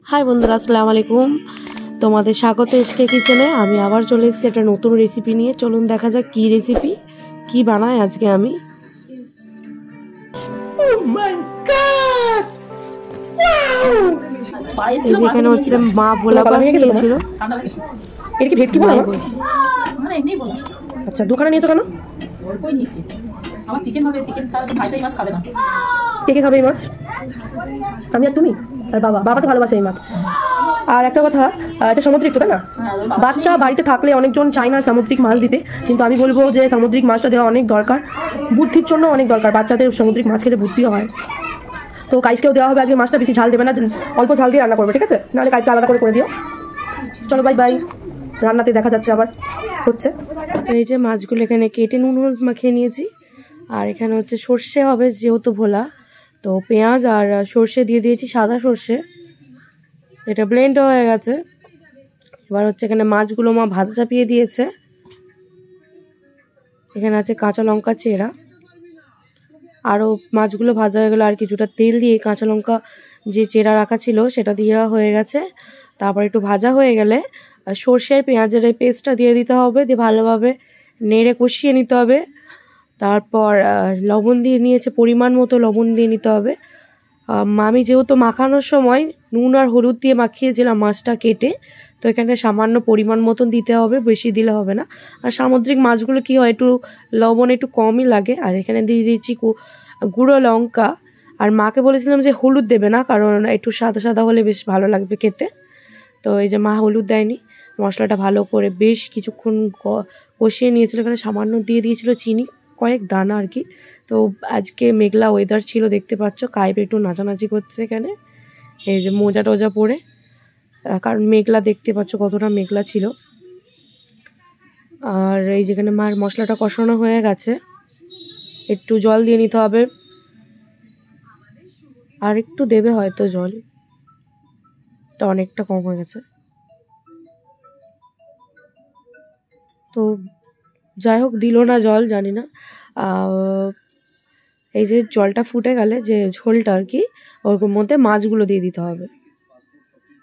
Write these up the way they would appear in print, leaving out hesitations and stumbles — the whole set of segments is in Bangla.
হাই বন্ধুরা, আসসালামু আলাইকুম। তোমাদের স্বাগত এসকে কিচেনে। আমি আবার চলে এসেছি একটা নতুন রেসিপি নিয়ে। চলুন দেখা যাক কি রেসিপি, কি বানাই আজকে আমি। এই যেখানে হচ্ছে মা ভোলা পাস নিয়েছিল। এটা কি ভেটকি বলা? আচ্ছা, দোকানে নিয়েছো কেন? আমার চিকেন হবে, চিকেন ছাড়া তো ভাইটাই মাছ খাবে না। কে খাবে এই মাছ? আমি আর তুমি আর বাবা। বাবা তো ভালোবাসে এই মাছ। আর একটা কথা, এটা সামুদ্রিক তো, তাই না? বাচ্চা বাড়িতে থাকলে অনেকজন চায় না সামুদ্রিক মাছ দিতে, কিন্তু আমি বলবো যে সামুদ্রিক মাছটা দেওয়া অনেক দরকার, বুদ্ধির জন্য অনেক দরকার। বাচ্চাদের সামুদ্রিক মাছ খেলে বুদ্ধিও হয়। তো কাইফকেও দেওয়া হবে আজকে মাছটা। বেশি ঝাল দেবে না, অল্প ঝাল দিয়ে রান্না করবে, ঠিক আছে? নাহলে কাইফকে আলাদা করে দিও। চলো বাই বাই। রান্নাতে দেখা যাচ্ছে আবার হচ্ছে। এই যে মাছগুলো এখানে কেটে নুন হলুদ মাখিয়ে নিয়েছি। আর এখানে হচ্ছে সর্ষে হবে, যেহেতু ভোলা, তো পেঁয়াজ আর সর্ষে দিয়ে দিয়েছি, সাদা সর্ষে। এটা ব্লেন্ড হয়ে গেছে। এবার হচ্ছে এখানে মাছগুলো মা ভাজা চাপিয়ে দিয়েছে। এখানে আছে কাঁচা লঙ্কা চেরা। আরও মাছগুলো ভাজা হয়ে গেলো, আর কিছুটা তেল দিয়ে কাঁচা লঙ্কা যে চেরা রাখা ছিল সেটা দেওয়া হয়ে গেছে। তারপর একটু ভাজা হয়ে গেলে সর্ষের পেঁয়াজের এই পেস্টটা দিয়ে দিতে হবে, দিয়ে ভালোভাবে নেড়ে কষিয়ে নিতে হবে। তারপর লবণ দিয়ে নিয়েছে, পরিমাণ মতো লবণ দিয়ে নিতে হবে। আমি যেহেতু মাখানোর সময় নুন আর হলুদ দিয়ে মাখিয়েছিলাম মাছটা কেটে, তো এখানে সামান্য পরিমাণ মতন দিতে হবে, বেশি দিলে হবে না। আর সামুদ্রিক মাছগুলো কি হয়, একটু লবণ একটু কমই লাগে। আর এখানে দিয়ে দিয়েছি গুঁড়ো লঙ্কা। আর মাকে বলেছিলাম যে হলুদ দেবে না, কারণ একটু সাদা সাদা হলে বেশ ভালো লাগবে খেতে। তো এই যে মা হলুদ দেয়নি। মশলাটা ভালো করে বেশ কিছুক্ষণ কষিয়ে নিয়েছিল। এখানে সামান্য দিয়ে দিয়েছিল চিনি, কয়েক দানা আর কি। তো আজকে মেঘলা ওয়েদার ছিল, দেখতে পাচ্ছ। কাইপ একটু নাচানাচি করছে এখানে, এই যে মোজা টোজা পরে, কারণ মেঘলা, দেখতে পাচ্ছ কতটা মেঘলা ছিল। আর এই যেখানে মার মশলাটা কষানো হয়ে গেছে, একটু জল দিয়ে নিতে হবে। আর একটু দেবে হয়তো জল, এটা অনেকটা কম হয়ে গেছে। তো যাই হোক, দিল না জল, জানি না। এই যে জলটা ফুটে গেলে, যে ঝোলটা আর কি, ওর মধ্যে মাছগুলো দিয়ে দিতে হবে।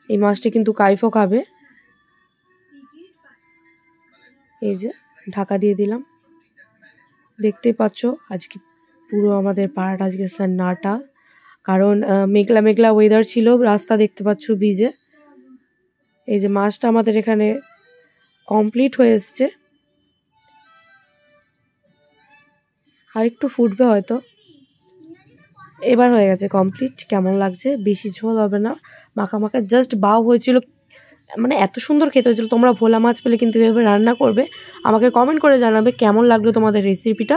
এই মাছটা কিন্তু কাইফও খাবে। এই যে ঢাকা দিয়ে দিলাম। দেখতেই পাচ্ছ আজকে পুরো আমাদের পাড়াটা আজকে সান্নাটা, কারণ মেঘলা মেঘলা ওয়েদার ছিল। রাস্তা দেখতে পাচ্ছ ভিজে। এই যে মাছটা আমাদের এখানে কমপ্লিট হয়ে এসছে। আর একটু ফুটবে হয়তো। এবার হয়ে গেছে কমপ্লিট। কেমন লাগছে? বেশি ঝোল হবে না, মাখা মাখা, জাস্ট বাও হয়েছিল। মানে এত সুন্দর খেতে হয়েছিল। তোমরা ভোলা মাছ পেলে কিন্তু এভাবে রান্না করবে, আমাকে কমেন্ট করে জানাবে কেমন লাগলো তোমাদের রেসিপিটা।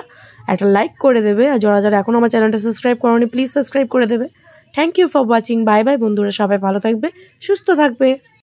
একটা লাইক করে দেবে, আর যারা যারা এখন আমার চ্যানেলটা সাবস্ক্রাইব করোনি, প্লিজ সাবস্ক্রাইব করে দেবে। Thank you for watching. Bye bye বন্ধুরা, সবাই ভালো থাকবে, সুস্থ থাকবে।